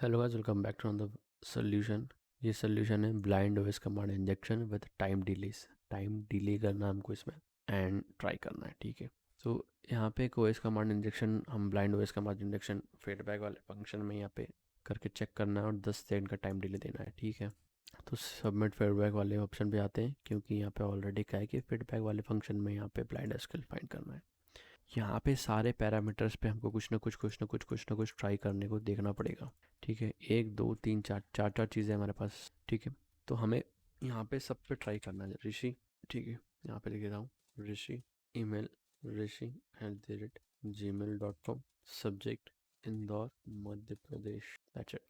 Hello guys, welcome back to the solution. ये solution है blind OS command injection with time delays. Time delay करना हमको इसमें and try करना है, ठीक है। तो यहाँ पे एक ओएस कमांड इंजेक्शन, हम blind OS command injection feedback वाले फंक्शन में यहाँ पे करके चेक करना है और 10 सेकंड का टाइम डिले देना है, ठीक है। तो सबमिट फीडबैक वाले ऑप्शन पे आते हैं, क्योंकि यहाँ पे ऑलरेडी क्या है कि फीडबैक वाले फंक्शन में यहाँ पे ब्लाइंड स्किल फाइंड करना है। यहाँ पे सारे पैरामीटर्स पे हमको कुछ ना कुछ ट्राई करने को देखना पड़ेगा, ठीक है। एक दो तीन चार चार चार चीज़ें हमारे पास, ठीक है। तो हमें यहाँ पे सब पे ट्राई करना है। ऋषि, ठीक है, यहाँ पे लिख देता हूँ ऋषि, ईमेल ऋषि@gmail.com, subject Indore Madhya Pradesh, that's it.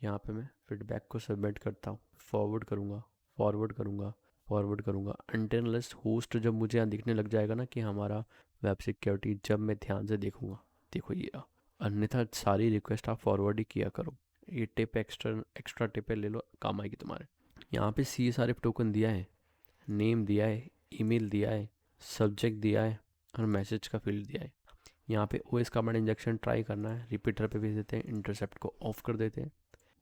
यहाँ पे मैं फीडबैक को सबमिट करता हूँ, फॉरवर्ड करूँगा फॉरवर्ड करूँगा फॉरवर्ड करूँगा अनटिल लिस्ट होस्ट। जब मुझे यहाँ दिखने लग जाएगा ना कि हमारा वेब सिक्योरिटी, जब मैं ध्यान से देखूँगा, देखो ये रहा। अन्यथा सारी रिक्वेस्ट आप फॉरवर्ड ही किया करो। ये टिप एक्स्ट्रा टिप ले लो, काम आएगी तुम्हारे। यहाँ पे C S R F token दिया है, नेम दिया है, ईमेल दिया है, सब्जेक्ट दिया है और मैसेज का फील्ड दिया है। यहाँ पे ओएस कमांड इंजेक्शन ट्राई करना है, रिपीटर पे भेज देते हैं, इंटरसेप्ट को ऑफ कर देते हैं।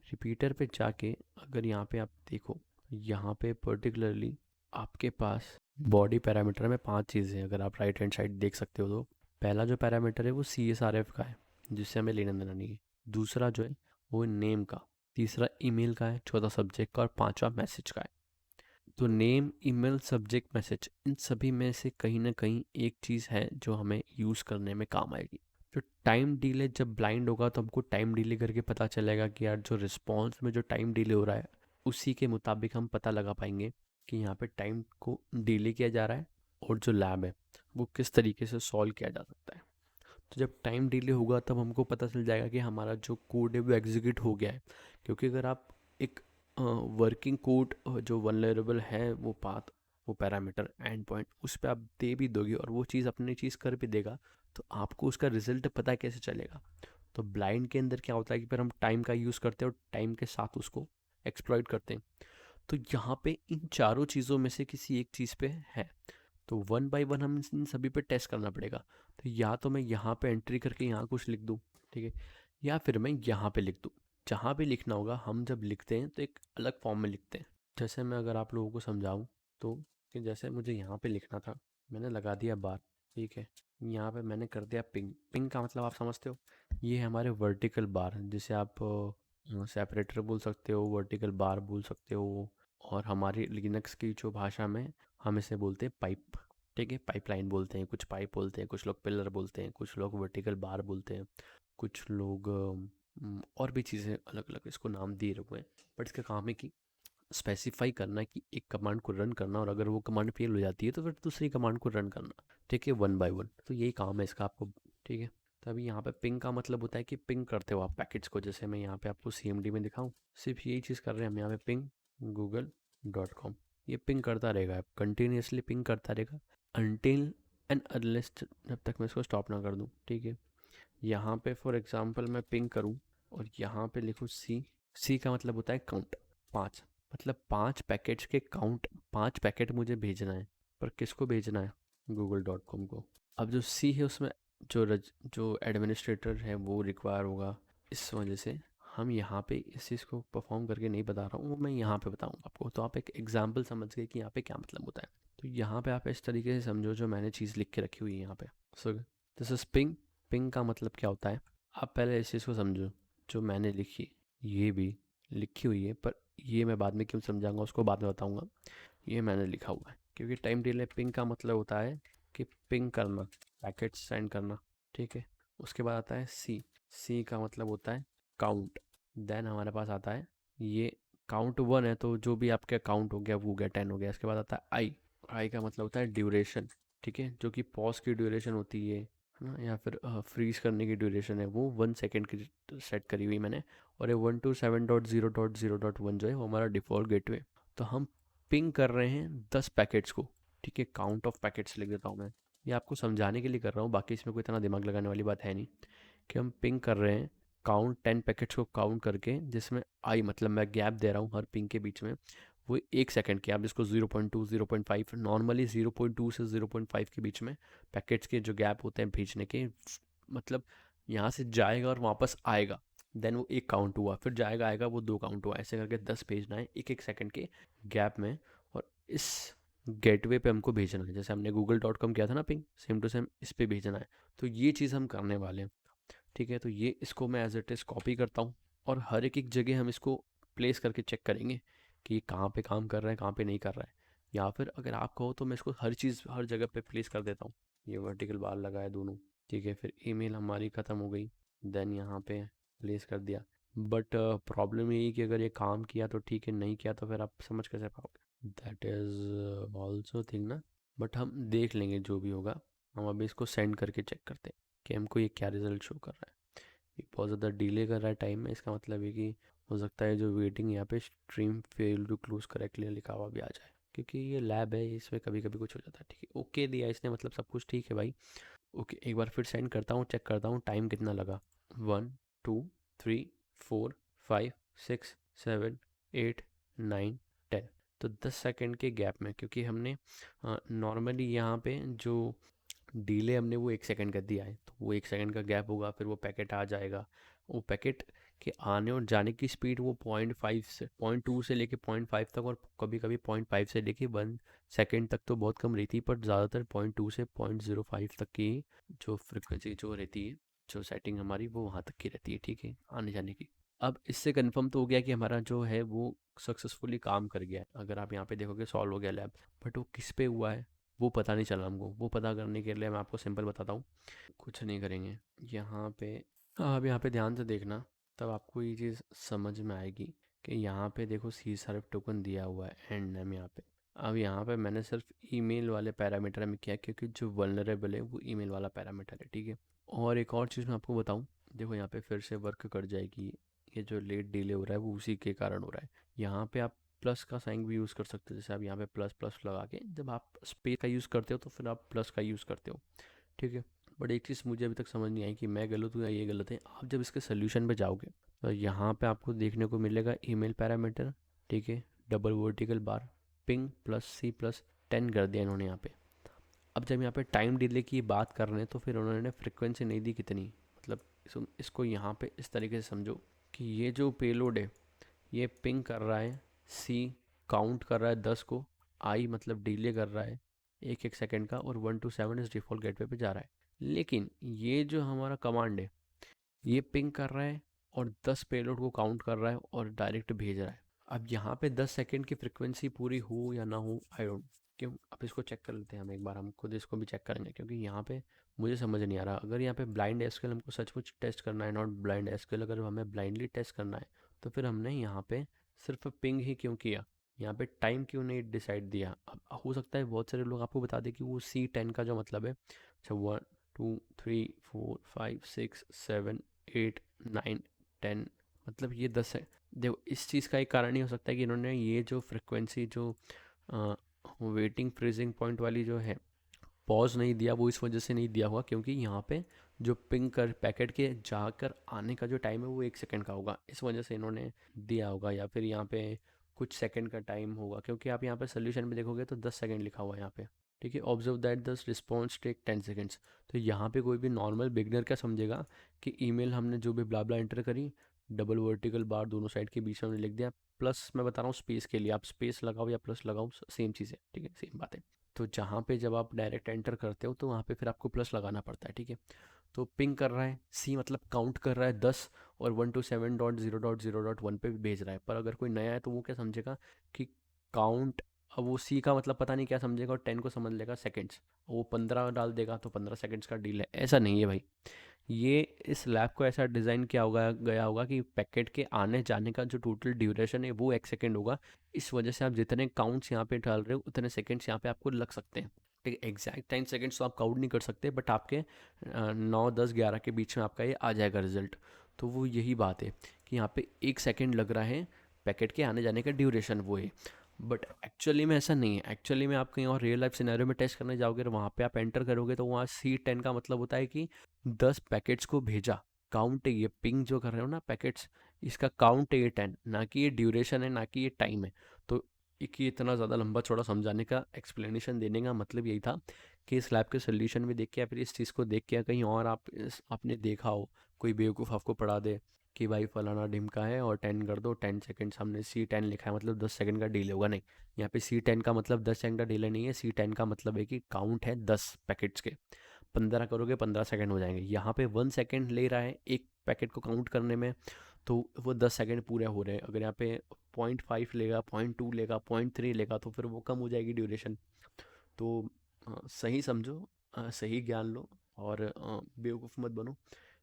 रिपीटर पे जाके अगर यहाँ पे आप देखो, यहाँ पे पर्टिकुलरली आपके पास बॉडी पैरामीटर में 5 चीज़ें हैं। अगर आप राइट हैंड साइड देख सकते हो तो पहला जो पैरामीटर है वो CSRF का है, जिससे हमें लेना देना नहीं है। दूसरा जो है वो नेम का, तीसरा ईमेल का है, चौथा सब्जेक्ट का और पांचवा मैसेज का है। तो नेम, ईमेल, सब्जेक्ट, मैसेज, इन सभी में से कहीं ना कहीं एक चीज़ है जो हमें यूज़ करने में काम आएगी। जो टाइम डिले, जब ब्लाइंड होगा तो हमको टाइम डिले करके पता चलेगा कि यार जो रिस्पॉन्स में जो टाइम डिले हो रहा है उसी के मुताबिक हम पता लगा पाएंगे कि यहाँ पे टाइम को डिले किया जा रहा है और जो लैब है वो किस तरीके से सॉल्व किया जा सकता है। तो जब टाइम डिले होगा तब हमको पता चल जाएगा कि हमारा जो कोड है वो एग्जीक्यूट हो गया है। क्योंकि अगर आप एक वर्किंग कोड जो वनरेबल है वो पाथ, वो पैरामीटर एंड पॉइंट उस पर आप दे भी दोगे और वो चीज़ अपनी चीज़ कर भी देगा, तो आपको उसका रिजल्ट पता कैसे चलेगा। तो ब्लाइंड के अंदर क्या होता है कि फिर हम टाइम का यूज़ करते हैं और टाइम के साथ उसको एक्सप्लॉइट करते हैं। तो यहाँ पे इन चारों चीज़ों में से किसी एक चीज़ पे है, तो वन बाय वन हम इन सभी पे टेस्ट करना पड़ेगा। तो या तो मैं यहाँ पे एंट्री करके यहाँ कुछ लिख दूँ, ठीक है, या फिर मैं यहाँ पे लिख दूँ। जहाँ पे लिखना होगा, हम जब लिखते हैं तो एक अलग फॉर्म में लिखते हैं। जैसे मैं अगर आप लोगों को समझाऊँ तो, कि जैसे मुझे यहाँ पे लिखना था, मैंने लगा दिया बार, ठीक है। यहाँ पे मैंने कर दिया पिंग। पिंग का मतलब आप समझते हो, ये है हमारे वर्टिकल बार, जिसे आप सेपरेटर बोल सकते हो, वर्टिकल बार बोल सकते हो। और हमारी लिनक्स की जो भाषा में हम इसे बोलते हैं पाइप, ठीक है। पाइपलाइन बोलते हैं, कुछ पाइप बोलते हैं, कुछ लोग पिलर बोलते हैं, कुछ लोग वर्टिकल बार बोलते हैं, कुछ लोग और भी चीज़ें अलग अलग इसको नाम दिए हुए हैं। बट इसका काम है कि स्पेसिफाई करना कि एक कमांड को रन करना, और अगर वो कमांड फेल हो जाती है तो फिर दूसरी कमांड को रन करना, ठीक है, वन बाय वन। तो यही काम है इसका आपको, ठीक है। तभी यहाँ पे पिंग का मतलब होता है कि पिंग करते हो आप पैकेट्स को। जैसे मैं यहाँ पे आपको CMD में दिखाऊँ, सिर्फ यही चीज़ कर रहे हैं हम यहाँ पे, पिंग google.com। ये पिंग करता रहेगा, कंटिन्यूसली पिंग करता रहेगा अनटिल एंड अनलेस, जब तक मैं इसको स्टॉप ना कर दूँ, ठीक है। यहाँ पे फॉर एग्जांपल मैं पिंग करूँ और यहाँ पे लिखूँ सी का मतलब होता है काउंट, 5, मतलब 5 पैकेट्स के काउंट, 5 पैकेट मुझे भेजना है। पर किसको भेजना है? google.com को। अब जो सी है उसमें जो एडमिनिस्ट्रेटर है वो रिक्वायर होगा, इस वजह से हम यहाँ पे इस चीज़ को परफॉर्म करके नहीं बता रहा हूँ, वो मैं यहाँ पे बताऊँगा आपको। तो आप एक एग्जाम्पल समझ गए कि यहाँ पे क्या मतलब होता है। तो यहाँ पे आप इस तरीके से समझो, जो मैंने चीज़ लिख के रखी हुई है यहाँ पे। So this is ping. Ping का मतलब क्या होता है, आप पहले इस चीज़ को समझो जो मैंने लिखी, ये भी लिखी हुई है, पर ये मैं बाद में क्यों समझाऊंगा उसको बाद में बताऊंगा। ये मैंने लिखा हुआ है क्योंकि टाइम डिले। पिंग का मतलब होता है कि पिंग करना, पैकेट सेंड करना, ठीक है। उसके बाद आता है सी का मतलब होता है काउंट। देन हमारे पास आता है ये काउंट 1 है, तो जो भी आपका काउंट हो गया वो हो गया, 10 हो गया। इसके बाद आता है आई का मतलब होता है ड्यूरेशन, ठीक है, जो कि पॉज की ड्यूरेशन होती है ना, या फिर फ्रीज करने की ड्यूरेशन है, वो 1 सेकेंड की सेट करी हुई मैंने। और ये 127.0.0.1 जो है वो हमारा डिफ़ॉल्ट गेटवे। तो हम पिंग कर रहे हैं 10 पैकेट्स को, ठीक है। काउंट ऑफ पैकेट्स लिख देता हूँ मैं, ये आपको समझाने के लिए कर रहा हूँ, बाकी इसमें कोई इतना दिमाग लगाने वाली बात है नहीं। कि हम पिंग कर रहे हैं काउंट 10 पैकेट्स को काउंट करके, जिसमें आई मतलब मैं गैप दे रहा हूँ हर पिंग के बीच में, वो 1 सेकेंड के। आप जिसको 0.2 0.5, नॉर्मली 0.2 से 0.5 के बीच में पैकेट्स के जो गैप होते हैं भेजने के, मतलब यहाँ से जाएगा और वापस आएगा, देन वो एक काउंट हुआ, फिर जाएगा आएगा वो 2 काउंट हुआ, ऐसे करके 10 भेजना है एक एक सेकंड के गैप में। और इस गेटवे पे हमको भेजना है, जैसे हमने google.com किया था ना पिंग, सेम टू सेम इस पे भेजना है। तो ये चीज़ हम करने वाले हैं, ठीक है। तो ये इसको मैं एज इट इज़ कॉपी करता हूँ, और हर एक एक जगह हम इसको प्लेस करके चेक करेंगे कि ये कहाँ पे काम कर रहा है, कहाँ पे नहीं कर रहा है। या फिर अगर आप कहो तो मैं इसको हर चीज़ हर जगह पे प्लेस कर देता हूँ। ये वर्टिकल बार लगा है दोनों, ठीक है। फिर ईमेल हमारी ख़त्म हो गई, देन यहाँ पे प्लेस कर दिया। बट प्रॉब्लम यही कि अगर ये काम किया तो ठीक है, नहीं किया तो फिर आप समझ कैसे पाओगे, दैट इज़ ऑल्सो थिंग ना। बट हम देख लेंगे जो भी होगा। हम अभी इसको सेंड करके चेक करते हैं कि हमको ये क्या रिजल्ट शो कर रहा है। ये बहुत ज़्यादा डिले कर रहा है टाइम में, इसका मतलब है कि हो सकता है जो वेटिंग यहाँ पे stream fail to close correctly लिखा हुआ भी आ जाए, क्योंकि ये लैब है, इसमें कभी कभी कुछ हो जाता है। ठीक है, ओके दिया इसने, मतलब सब कुछ ठीक है भाई। ओके, एक बार फिर सेंड करता हूँ, चेक करता हूँ टाइम कितना लगा। 1 2 3 4 5 6 7 8 9 10। तो 10 सेकेंड के गैप में, क्योंकि हमने नॉर्मली यहाँ पे जो डिले हमने वो 1 सेकंड का दिया है, तो वो 1 सेकंड का गैप होगा, फिर वो पैकेट आ जाएगा। वो पैकेट के आने और जाने की स्पीड वो 0.5 से 0.2 से लेके 0.5 तक, और कभी कभी 0.5 से लेके 1 सेकंड तक तो बहुत कम रहती है, पर ज़्यादातर 0.2 से 0.05 तक की जो फ्रिक्वेंसी जो रहती है, जो सेटिंग हमारी वो वहाँ तक की रहती है, ठीक है, आने जाने की। अब इससे कंफर्म तो हो गया कि हमारा जो है वो सक्सेसफुली काम कर गया है। अगर आप यहाँ पे देखोगे सॉल्व हो गया लैब, बट वो किस पे हुआ है वो पता नहीं चला हमको। वो पता करने के लिए मैं आपको सिंपल बताता हूँ, कुछ नहीं करेंगे यहाँ पे। आप यहाँ पे ध्यान से देखना, तब आपको ये चीज़ समझ में आएगी कि यहाँ पे देखो सी सर्व टोकन दिया हुआ है एंड नेम यहाँ पे। अब यहाँ पे मैंने सिर्फ ईमेल वाले पैरामीटर में किया, क्योंकि जो वल्नरेबल है वो ईमेल वाला पैरामीटर है, ठीक है। और एक और चीज़ मैं आपको बताऊँ, देखो यहाँ पे फिर से वर्क कर जाएगी। ये जो लेट डिले हो रहा है वो उसी के कारण हो रहा है। यहाँ पे आप प्लस का साइन भी यूज़ कर सकते हो, जैसे आप यहाँ पे प्लस प्लस लगा के जब आप स्पेस का यूज़ करते हो तो फिर आप प्लस का यूज़ करते हो, ठीक है। बट एक चीज़ मुझे अभी तक समझ नहीं आई कि मैं गलत हूँ या ये गलत है। आप जब इसके सोल्यूशन पे जाओगे तो यहाँ पे आपको देखने को मिलेगा ईमेल पैरामीटर, ठीक है, double vertical bar, ping plus C plus 10 कर दिया इन्होंने यहाँ पे। अब जब यहाँ पे टाइम डिले की बात कर रहे हैं तो फिर उन्होंने फ्रिक्वेंसी नहीं दी कितनी, मतलब इसको यहाँ पे इस तरीके से समझो कि ये जो पेलोड है ये पिंग कर रहा है, सी काउंट कर रहा है 10 को, आई मतलब डिले कर रहा है एक एक सेकंड का, और 1 to 7 इस डिफ़ॉल्ट गेटवे पे जा रहा है। लेकिन ये जो हमारा कमांड है ये पिंग कर रहा है और 10 पेलोड को काउंट कर रहा है और डायरेक्ट भेज रहा है। अब यहाँ पे 10 सेकंड की फ्रिक्वेंसी पूरी हो या ना हो, आई डोंट, क्यों, अब इसको चेक कर लेते हैं हम एक बार, हम खुद इसको भी चेक करेंगे, क्योंकि यहाँ पे मुझे समझ नहीं आ रहा। अगर यहाँ पे ब्लाइंड एसक्यूएल हमको सचमुच टेस्ट करना है, नॉट ब्लाइंड एसक्यूएल, अगर हमें ब्लाइंडली टेस्ट करना है तो फिर हमने यहाँ पे सिर्फ पिंग ही क्यों किया, यहाँ पे टाइम क्यों नहीं डिसाइड दिया। अब हो सकता है बहुत सारे लोग आपको बता दें कि वो C10 का जो मतलब है, अच्छा 1 2 3 4 5 6 7 8 9 10, मतलब ये 10 है। देखो इस चीज़ का एक कारण ही हो सकता है कि इन्होंने ये जो फ्रिक्वेंसी जो वेटिंग फ्रीजिंग पॉइंट वाली जो है पॉज नहीं दिया, वो इस वजह से नहीं दिया होगा क्योंकि यहाँ पे जो पिंग कर पैकेट के जाकर आने का जो टाइम है वो 1 सेकंड का होगा, इस वजह से इन्होंने दिया होगा। या फिर यहाँ पे कुछ सेकंड का टाइम होगा, क्योंकि आप यहाँ पे सोल्यूशन में देखोगे तो 10 सेकंड लिखा हुआ है यहाँ पे, ठीक है। Observe that the response take 10 seconds. तो यहाँ पे कोई भी नॉर्मल बिगनर क्या समझेगा कि ईमेल हमने जो भी ब्ला ब्ला एंटर करी, डबल वर्टिकल बार दोनों साइड के बीच में हमने लिख दिया, प्लस मैं बता रहा हूँ स्पेस के लिए, आप स्पेस लगाओ या प्लस लगाओ सेम चीज़ है, ठीक है, सेम बात है। तो जहाँ पे जब आप डायरेक्ट एंटर करते हो तो वहाँ पे फिर आपको प्लस लगाना पड़ता है, ठीक है। तो पिंग कर रहा है, सी मतलब काउंट कर रहा है 10, और 1 to 7.0.0.1 पे भी भेज रहा है। पर अगर कोई नया है तो वो क्या समझेगा कि काउंट, अब वो सी का मतलब पता नहीं क्या समझेगा, और 10 को समझ लेगा सेकेंड्स, वो 15 डाल देगा तो 15 सेकेंड्स का डील है। ऐसा नहीं है भाई, ये इस लैब को ऐसा डिज़ाइन किया होगा गया होगा कि पैकेट के आने जाने का जो टोटल ड्यूरेशन है वो 1 सेकेंड होगा। इस वजह से आप जितने काउंट्स यहाँ पे डाल रहे हो उतने सेकेंड्स यहाँ पे आपको लग सकते हैं, ठीक है। एग्जैक्ट 10 सेकेंड्स तो आप काउंट नहीं कर सकते, बट आपके 9 10 11 के बीच में आपका ये आ जाएगा रिजल्ट। तो वो यही बात है कि यहाँ पे 1 सेकेंड लग रहा है पैकेट के आने जाने का ड्यूरेशन वो है, बट एक्चुअली में ऐसा नहीं है। एक्चुअली में आप कहीं और रियल लाइफ सिनेरियो में टेस्ट करने जाओगे और वहाँ पे आप एंटर करोगे तो वहाँ C10 का मतलब होता है कि 10 पैकेट्स को भेजा, काउंट है ये पिंग जो कर रहे हो ना पैकेट्स, इसका काउंट है ये 10, ना कि ये ड्यूरेशन है, ना कि ये टाइम है। तो एक ये इतना ज़्यादा लंबा चौड़ा समझाने का एक्सप्लेनेशन देने का मतलब यही था कि इस लैब के सोल्यूशन में देख के या फिर इस चीज़ को देख के या कहीं और आपने देखा हो, कोई बेवकूफ़ आपको पढ़ा दे कि भाई फलाना ढिमका है और 10 कर दो, 10 सेकेंड, हमने C10 लिखा है मतलब 10 सेकंड का डिले होगा, नहीं। यहाँ पे C10 का मतलब 10 सेकंड का डिले नहीं है, C10 का मतलब है कि काउंट है 10 पैकेट्स के, 15 करोगे 15 सेकंड हो जाएंगे। यहाँ पे 1 सेकंड ले रहा है एक पैकेट को काउंट करने में, तो वो 10 सेकंड पूरे हो रहे हैं। अगर यहाँ पे 0.5 लेगा, 0.2 लेगा, 0.3 लेगा, तो फिर वो कम हो जाएगी ड्यूरेशन। तो सही समझो, सही ज्ञान लो, और बेवकूफ़ मत बनो,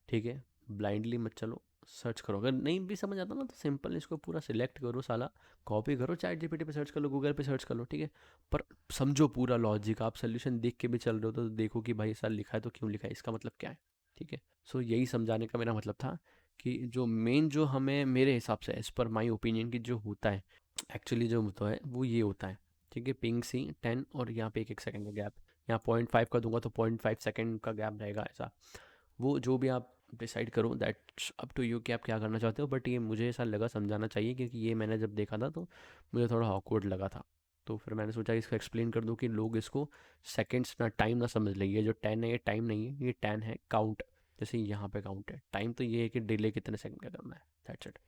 ठीक है। ब्लाइंडली मत चलो, सर्च करो। अगर नहीं भी समझ आता ना तो सिंपल इसको पूरा सिलेक्ट करो साला, कॉपी करो, चैट जीपीटी पे सर्च कर लो, गूगल पे सर्च कर लो, ठीक है। पर समझो पूरा लॉजिक, आप सोल्यूशन देख के भी चल रहे हो तो देखो कि भाई ऐसा लिखा है तो क्यों लिखा है, इसका मतलब क्या है, ठीक है। सो यही समझाने का मेरा मतलब था कि जो मेन, जो हमें मेरे हिसाब से एज पर माई ओपिनियन की जो होता है एक्चुअली, जो होता है वो ये होता है, ठीक है। पिंग C10 और यहाँ पे 1 1 सेकंड का गैप, यहाँ 0.5 का दूंगा तो 0.5 सेकंड का गैप रहेगा, ऐसा। वो जो भी आप डिसाइड करो, दैट्स अप टू यू कि आप क्या करना चाहते हो, बट ये मुझे ऐसा लगा समझाना चाहिए, क्योंकि ये मैंने जब देखा था तो मुझे थोड़ा ऑकवर्ड लगा था। तो फिर मैंने सोचा इसको एक्सप्लेन कर दूँ कि लोग इसको सेकंड्स ना, टाइम ना समझ ले। ये जो 10 है ये टाइम नहीं है, ये 10 है काउंट, जैसे यहाँ पे काउंट है। टाइम तो ये है कि डिले कितने सेकंड का करना है, दैट्स इट।